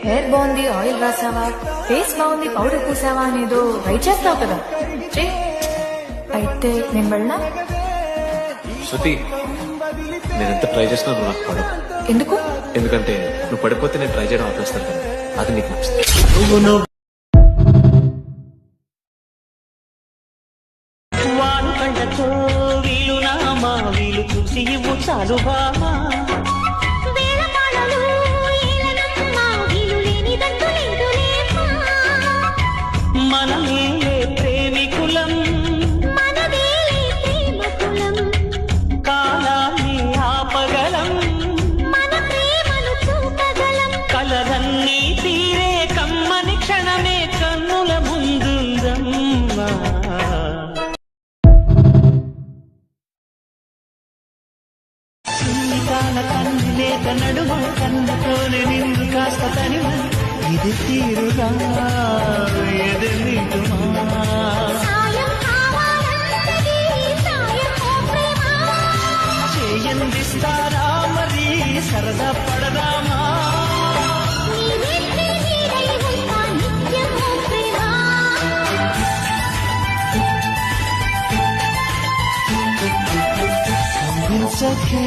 Hair బాగుంది oil రాసావా, face బాగుంది powder పూసావా అనేదో ట్రై చేస్తావు కదా. అయితే నేను వెళ్ళనా? శృతి, నేను ఎంత ట్రై చేసినా నువ్వు నాకు పడవు. ఎందుకు? ఎందుకంటే నువ్వు పడిపోతే నేను ట్రై చేయడం ఆపేస్తాను కదా, అది నీకు నచ్చుతుంది. వీలు చూసి ఇవ్వు చాలు బామా, మనమే ప్రేమికులం, కాలాన్ని ఆపగలం, కలలన్నీ తీరే కమ్మని క్షణమే కన్నుల ముందుందమ్మా. లేక నడుమ కన్నుతోనే నిన్ను కాస్త తనిమ, ఇది తీరుగా ఎదురుమా, చేయందిస్తారా మరి సరదా పడదామా, సఖే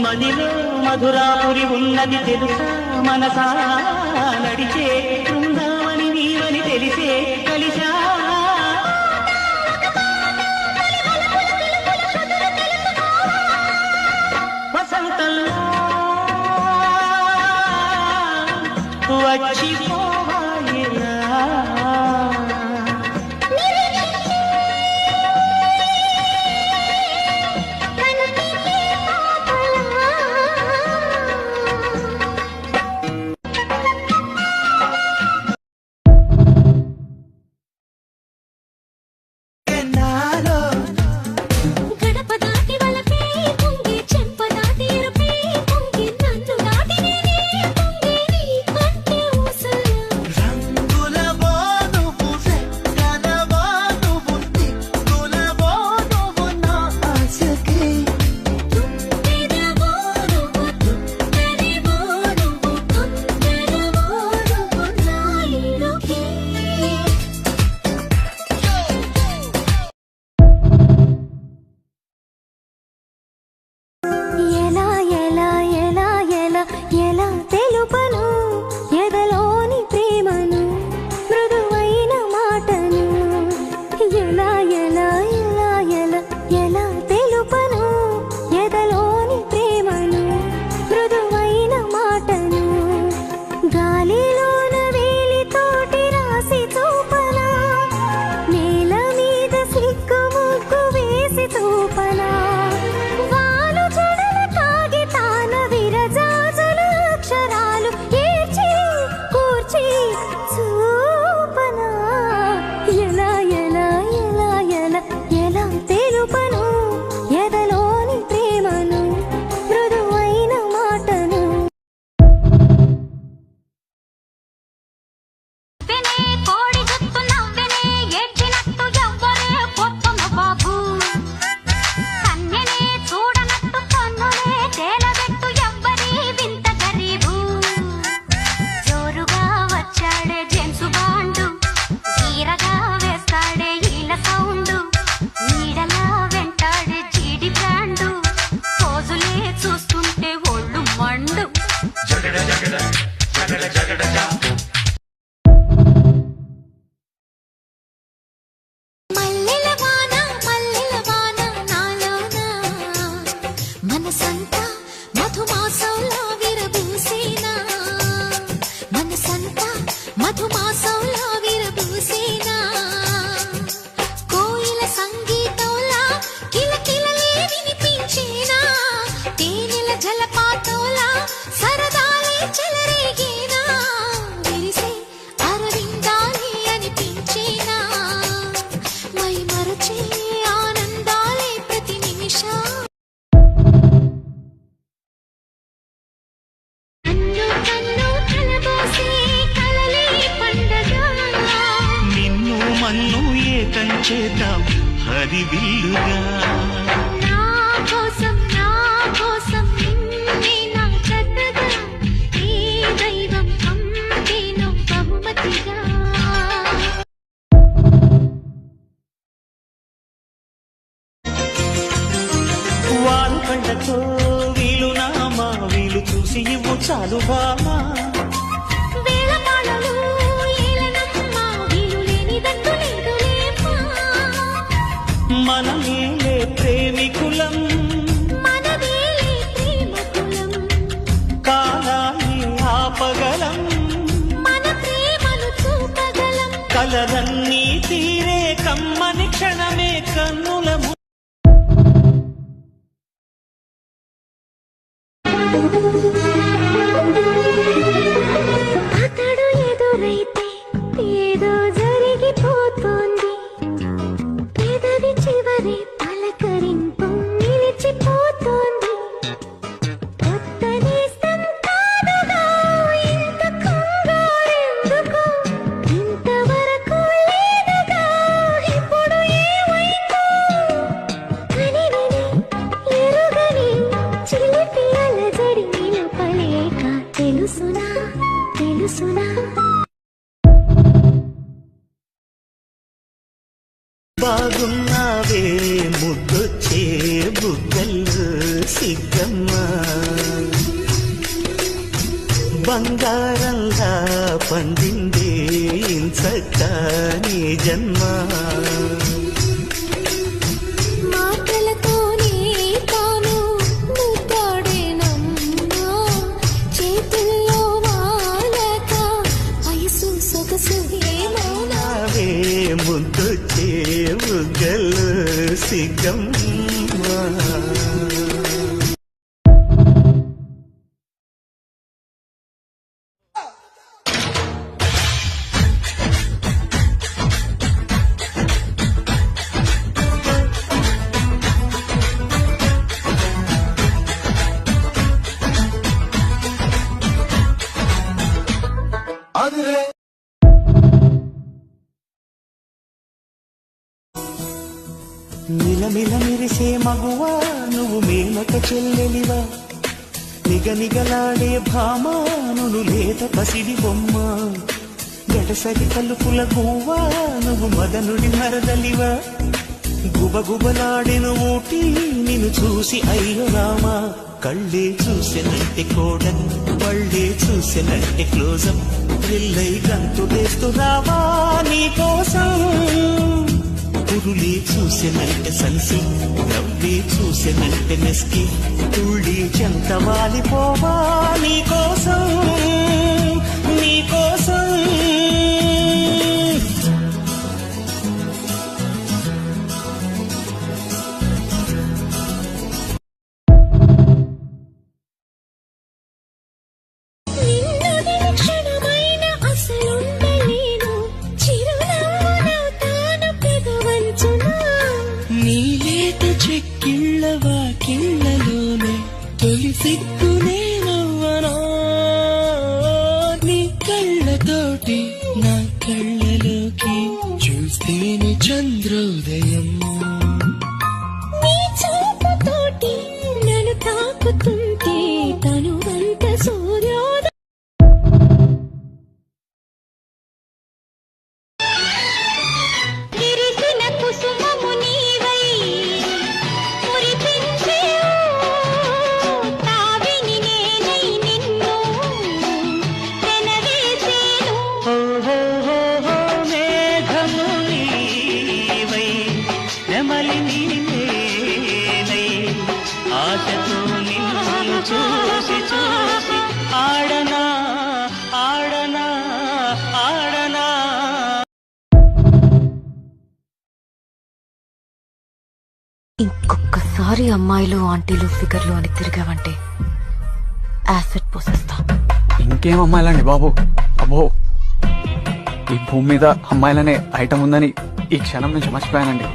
మదిలో మధురాపురి ఉన్నది తెలుసా మనసా, నడిచే బృందావని నీవని తెలిసే కలిసా, వసంతంలో వచ్చిపోవాలిలా, కోయిల సంగీతంలా కిలకిలలే వినిపించేనా, తేనెల విల్లుగా నా కోసం నిన్నే నా జతగా ఈ దైవం పంపినో బహుమతిగా. వారు కళ్ళతో వీలు నామా వీలు చూసి ఇవ్వు చాలు బామా వేళపాళలు ఏలనమ్మా వీలు లేనిదంటూ లేదులేమ్మా. మనమేలే ప్రేమికులం మనదేలే ప్రేమకులం కాలాన్ని ఆపగలం మన ప్రేమను చూపగలం. కలలన్నీ తీరే కమ్మని క్షణమే కన్నుల అతడు ఎదురైతే ఏదో జరిగిపోతోంది. పెదవి చివరి పలకరింపు నిలిచిపోతోంది. కొత్త నేస్తం కాదుగా ఇంత కంగారెందుకు? ఇంతవరకు లేదుగా ఇప్పుడు ఏమైందో? కనివిని ఎరుగని చిలిపి అలజడి నిలపలేక తెలుసునా బాగున్నావే ముద్దొచ్చే బుగ్గలు సిగ్గమ్మ బంగారంలా పండిందే ఇంచక్క నీ జన్మ మాటలతోనే తాను ముద్దాడేనమ్మా. చేతుల్లో వాలక వయసు సొగసు ఏమోనా. నావే ముద్దొచ్చే బుగ్గలు సిగ్గమ్మ మిలమిల మెరిసే మగువా నువ్వు మేనక చెల్లెలివా నిగనిగలాడే భామా నువ్వు లేత పసిడి బొమ్మ గడసరి తలుపుల గువ్వా నువ్వు మదనుడి మరదలివా గుబగుబలాడెను ఊటి నిన్ను చూసి అయ్యో రామా కళ్ళే చూసినట్టే కోడన్ వళ్ళే చూసినట్టే క్లోజప్ థ్రిల్లై గంతులేస్తూ రావా నీ కోసం పురులే చూసినట్టే సన్సి నవ్వే చూసినట్టే నెస్కి తుళ్ళి చెంత వాలిపోవా నీ కోసం నీ కోసం కిళ్ళలోనే తొలి సిగ్గునే నవ్వనా నీ కళ్ళతోటి నా కళ్ళలోకి చూస్తేనే చంద్రోదయం నీ చూపుతోటి నన్ను తాకుతుంటే తను అంత సూర్యోదయం. విరిసిన కుసుమము నీవై మురిపించే తావిని నేనై నిన్ను వెనవేసేను. మేఘము నీవై నెమలి నీవై ఆశతో నిన్ను చూసి చూసి ఆడనా ఆడనా ఆడనా. ఇంకొకసారి అమ్మాయిలు ఆంటీలు ఫిగర్లు అని తిరిగావంటే యాసిడ్ పోసేస్తా. ఇంకేం అమ్మాయిలండి బాబు, అబ్బో ఈ భూమి మీద అమ్మాయిలనే ఐటమ్ ఉందని ఈ క్షణం నుంచి మర్చిపోయానండి.